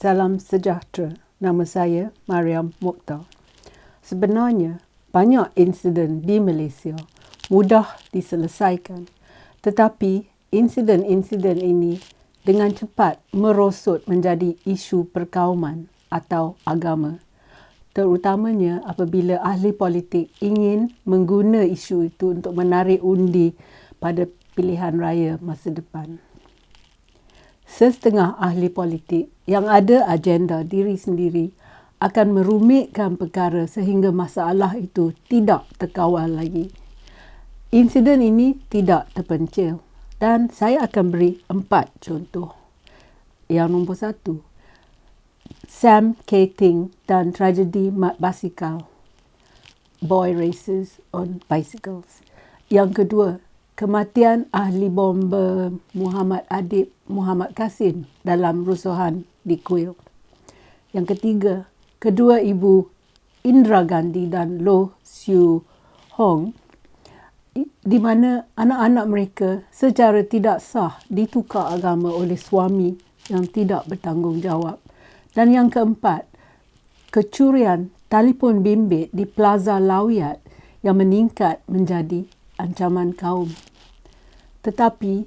Salam sejahtera. Nama saya Mariam Mokhtar. Sebenarnya, banyak insiden di Malaysia mudah diselesaikan. Tetapi, insiden-insiden ini dengan cepat merosot menjadi isu perkauman atau agama. Terutamanya apabila ahli politik ingin mengguna isu itu untuk menarik undi pada pilihan raya masa depan. Sesetengah ahli politik yang ada agenda diri sendiri akan merumitkan perkara sehingga masalah itu tidak terkawal lagi. Insiden ini tidak terpencil dan saya akan beri 4 contoh. Yang nombor 1, Sam K. Ting dan tragedi mat basikal, boy races on bicycles. Yang kedua, kematian ahli bomba Muhammad Kasim dalam rusuhan di Kuil. Yang ketiga, kedua ibu Indira Gandhi dan Loh Siu Hong, di mana anak-anak mereka secara tidak sah ditukar agama oleh suami yang tidak bertanggungjawab. Dan yang keempat, kecurian telefon bimbit di Plaza Lawyat yang meningkat menjadi ancaman kaum. Tetapi,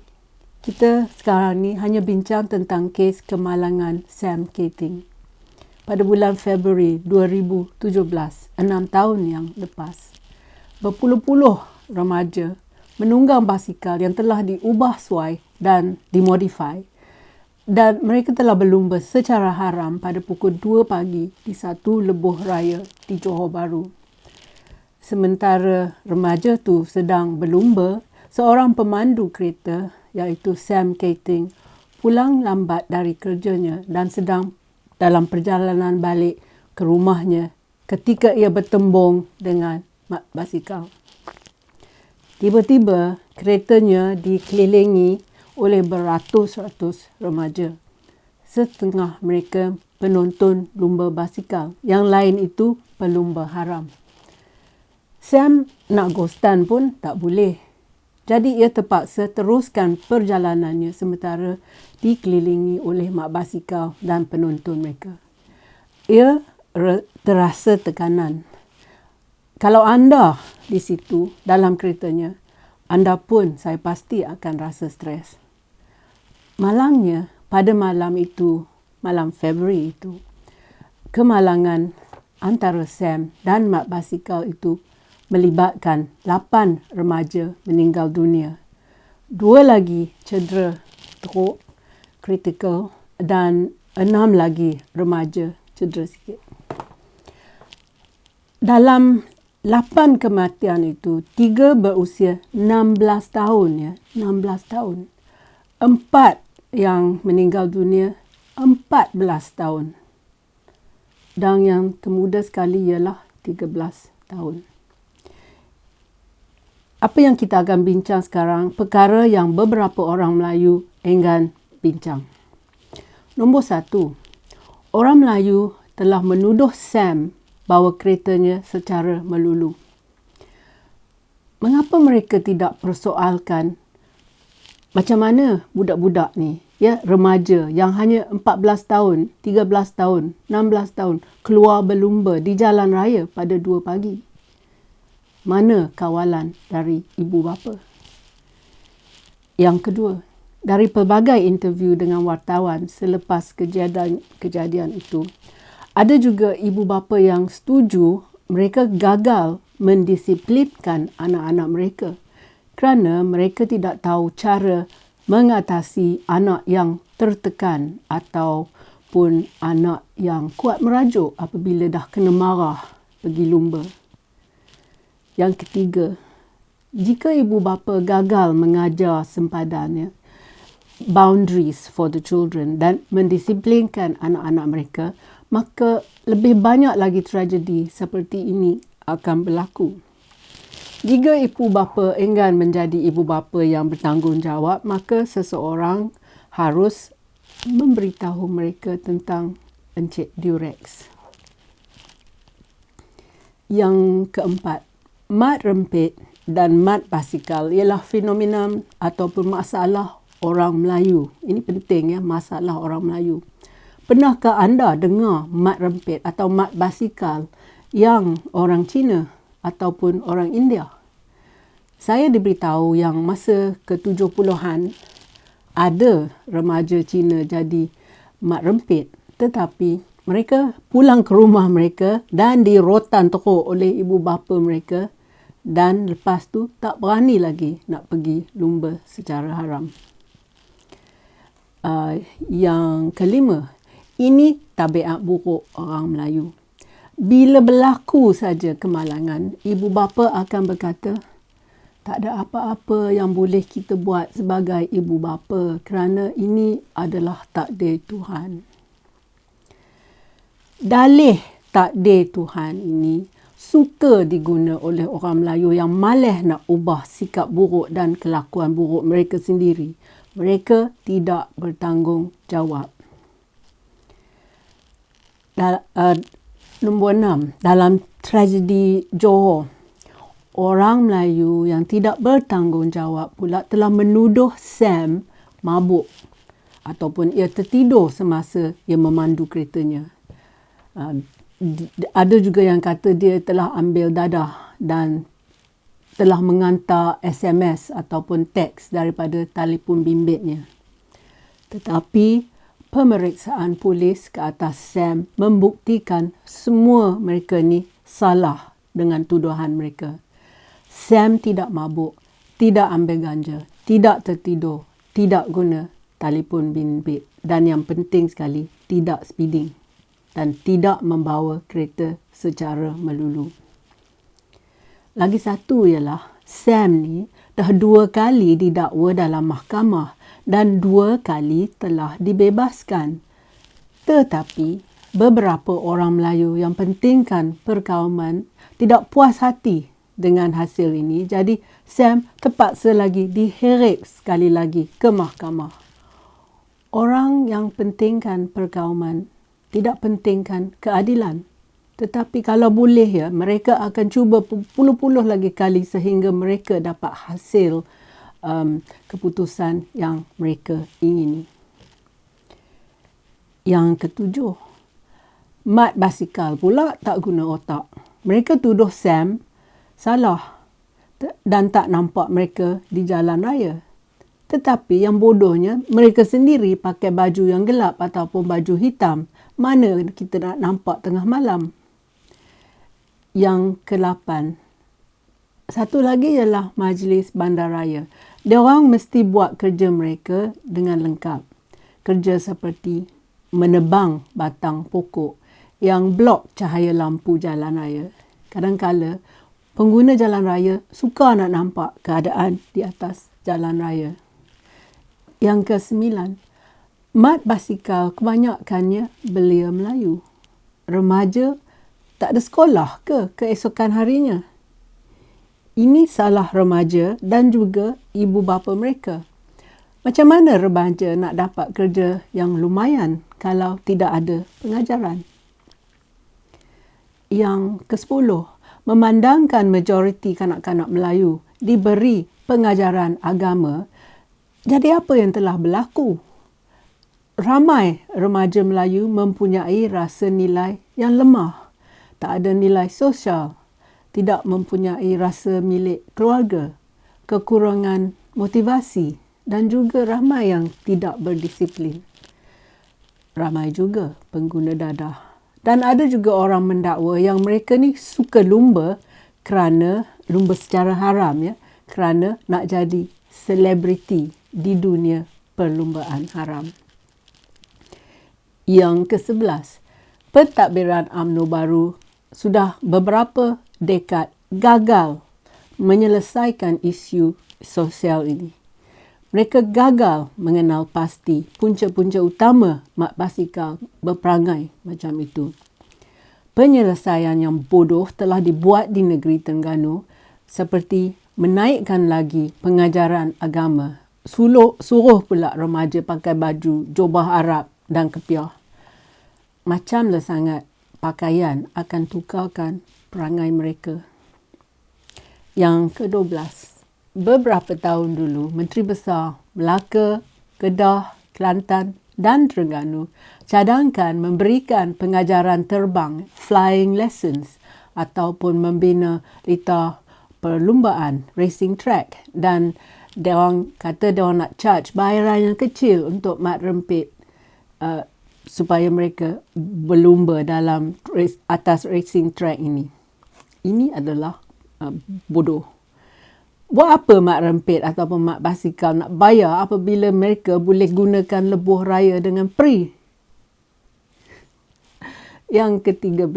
kita sekarang ni hanya bincang tentang kes kemalangan Sam K. Ting. Pada bulan Februari 2017, 6 tahun yang lepas, berpuluh-puluh remaja menunggang basikal yang telah diubah suai dan dimodifai. Dan mereka telah berlumba secara haram pada pukul 2 pagi di satu lebuh raya di Johor Bahru. Sementara remaja tu sedang berlumba, seorang pemandu kereta iaitu Sam K. Ting pulang lambat dari kerjanya dan sedang dalam perjalanan balik ke rumahnya ketika ia bertembung dengan mat basikal. Tiba-tiba keretanya dikelilingi oleh beratus-ratus remaja. Setengah mereka penonton lumba basikal, yang lain itu pelumba haram. Sam nak ghostan pun tak boleh. Jadi ia terpaksa teruskan perjalanannya sementara dikelilingi oleh mat basikal dan penonton mereka. Ia terasa tekanan. Kalau anda di situ dalam keretanya, anda pun saya pasti akan rasa stres. Malangnya, pada malam itu, malam Februari itu, kemalangan antara Sam dan mat basikal itu melibatkan 8 remaja meninggal dunia. 2 lagi cedera teruk, kritikal, dan 6 lagi remaja cedera sikit. Dalam 8 kematian itu, 3 berusia 16 tahun. 16 tahun. 4 yang meninggal dunia, 14 tahun. Dan yang termuda sekali ialah 13 tahun. Apa yang kita akan bincang sekarang, perkara yang beberapa orang Melayu enggan bincang. Nombor 1, orang Melayu telah menuduh Sam bawa keretanya secara melulu. Mengapa mereka tidak persoalkan macam mana budak-budak ni, remaja yang hanya 14 tahun, 13 tahun, 16 tahun keluar berlumba di jalan raya pada 2 pagi? Mana kawalan dari ibu bapa? Yang kedua, dari pelbagai interview dengan wartawan selepas kejadian itu, ada juga ibu bapa yang setuju mereka gagal mendisiplinkan anak-anak mereka kerana mereka tidak tahu cara mengatasi anak yang tertekan ataupun anak yang kuat merajuk apabila dah kena marah pergi lumba. Yang ketiga, jika ibu bapa gagal mengajar sempadannya, boundaries for the children dan mendisiplinkan anak-anak mereka, maka lebih banyak lagi tragedi seperti ini akan berlaku. Jika ibu bapa enggan menjadi ibu bapa yang bertanggungjawab, maka seseorang harus memberitahu mereka tentang Encik Durex. Yang keempat, mat rempit dan mat basikal ialah fenomena ataupun masalah orang Melayu. Ini penting masalah orang Melayu. Pernahkah anda dengar mat rempit atau mat basikal yang orang Cina ataupun orang India? Saya diberitahu yang masa ke-70-an ada remaja Cina jadi mat rempit, tetapi mereka pulang ke rumah mereka dan dirotan teruk oleh ibu bapa mereka, dan lepas tu tak berani lagi nak pergi lumba secara haram. Yang kelima, ini tabiat buruk orang Melayu. Bila berlaku saja kemalangan, ibu bapa akan berkata, tak ada apa-apa yang boleh kita buat sebagai ibu bapa kerana ini adalah takdir Tuhan. Dalih takdir Tuhan ini suka diguna oleh orang Melayu yang malas nak ubah sikap buruk dan kelakuan buruk mereka sendiri. Mereka tidak bertanggungjawab. Nombor 6, dalam tragedi Johor, orang Melayu yang tidak bertanggungjawab pula telah menuduh Sam mabuk ataupun ia tertidur semasa ia memandu keretanya. Ada juga yang kata dia telah ambil dadah dan telah mengantar SMS ataupun teks daripada telefon bimbitnya. Tetapi pemeriksaan polis ke atas Sam membuktikan semua mereka ni salah dengan tuduhan mereka. Sam tidak mabuk, tidak ambil ganja, tidak tertidur, tidak guna telefon bimbit dan yang penting sekali, tidak speeding dan tidak membawa kereta secara melulu. Lagi satu ialah Sam ni dah 2 kali didakwa dalam mahkamah dan 2 kali telah dibebaskan. Tetapi beberapa orang Melayu yang pentingkan perkauman tidak puas hati dengan hasil ini. Jadi Sam terpaksa lagi diheret sekali lagi ke mahkamah. Orang yang pentingkan perkauman tidak pentingkan keadilan. Tetapi kalau boleh ya, mereka akan cuba puluh-puluh lagi kali sehingga mereka dapat hasil keputusan yang mereka ingini. Yang ketujuh, mat basikal pula tak guna otak. Mereka tuduh Sam salah dan tak nampak mereka di jalan raya. Tetapi yang bodohnya, mereka sendiri pakai baju yang gelap ataupun baju hitam. Mana kita nak nampak tengah malam? Yang ke-8, satu lagi ialah majlis bandaraya. Dia orang mesti buat kerja mereka dengan lengkap. Kerja seperti menebang batang pokok yang blok cahaya lampu jalan raya. Kadang-kala pengguna jalan raya suka nak nampak keadaan di atas jalan raya. Yang ke-9, mat basikal kebanyakannya belia Melayu. Remaja tak ada sekolah ke keesokan harinya? Ini salah remaja dan juga ibu bapa mereka. Macam mana remaja nak dapat kerja yang lumayan kalau tidak ada pengajaran? Yang ke-10, memandangkan majoriti kanak-kanak Melayu diberi pengajaran agama, jadi apa yang telah berlaku? Ramai remaja Melayu mempunyai rasa nilai yang lemah. Tak ada nilai sosial, tidak mempunyai rasa milik keluarga, kekurangan motivasi dan juga ramai yang tidak berdisiplin. Ramai juga pengguna dadah. Dan ada juga orang mendakwa yang mereka ni suka lumba secara haram ya, kerana nak jadi selebriti di dunia perlumbaan haram. Yang ke-11, pentadbiran UMNO baru sudah beberapa dekad gagal menyelesaikan isu sosial ini. Mereka gagal mengenal pasti punca-punca utama mat basikal berperangai macam itu. Penyelesaian yang bodoh telah dibuat di negeri Terengganu seperti menaikkan lagi pengajaran agama. Suruh pula remaja pakai baju jubah Arab dan kepiah. Macamlah sangat pakaian akan tukarkan perangai mereka. Yang ke-12, beberapa tahun dulu, Menteri Besar Melaka, Kedah, Kelantan dan Terengganu cadangkan memberikan pengajaran terbang, flying lessons ataupun membina litar perlumbaan, racing track, dan diorang kata diorang nak charge bayaran yang kecil untuk mat rempit supaya mereka berlumba dalam atas racing track ini. Ini adalah bodoh. Buat apa mat rempit ataupun mat basikal nak bayar apabila mereka boleh gunakan lebuh raya dengan free? Yang ke-13,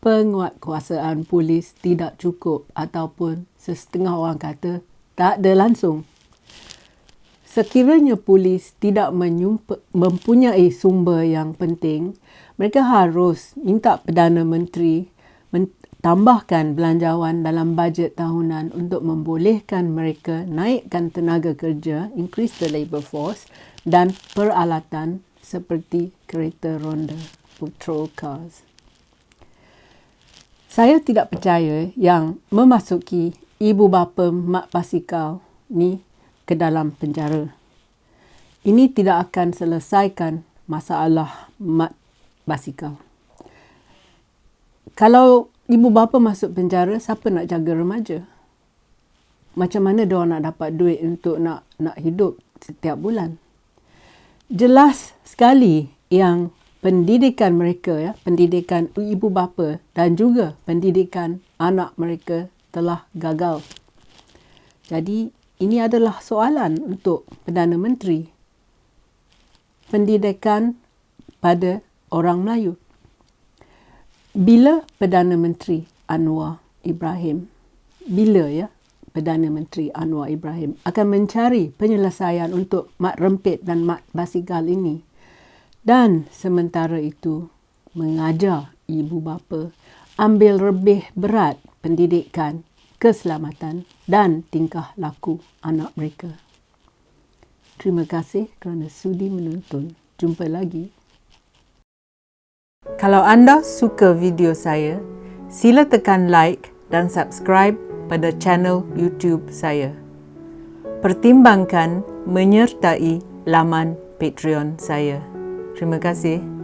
penguatkuasaan polis tidak cukup ataupun setengah orang kata tak ada langsung. Sekiranya polis tidak mempunyai sumber yang penting, mereka harus minta Perdana Menteri tambahkan belanjawan dalam bajet tahunan untuk membolehkan mereka naikkan tenaga kerja, increase the labour force, dan peralatan seperti kereta ronda, patrol cars. Saya tidak percaya yang memasuki ibu bapa mat basikal ni ke dalam penjara. Ini tidak akan selesaikan masalah mat basikal. Kalau ibu bapa masuk penjara, siapa nak jaga remaja? Macam mana diorang nak dapat duit untuk nak hidup setiap bulan? Jelas sekali yang pendidikan mereka, pendidikan ibu bapa dan juga pendidikan anak mereka telah gagal. Jadi ini adalah soalan untuk Perdana Menteri. Pendidikan pada orang Melayu. Bila Perdana Menteri Anwar Ibrahim akan mencari penyelesaian untuk mat rempit dan mat basikal ini, dan sementara itu mengajar ibu bapa ambil lebih berat pendidikan, keselamatan dan tingkah laku anak mereka. Terima kasih kerana sudi menonton. Jumpa lagi. Kalau anda suka video saya, sila tekan like dan subscribe pada channel YouTube saya. Pertimbangkan menyertai laman Patreon saya. Terima kasih.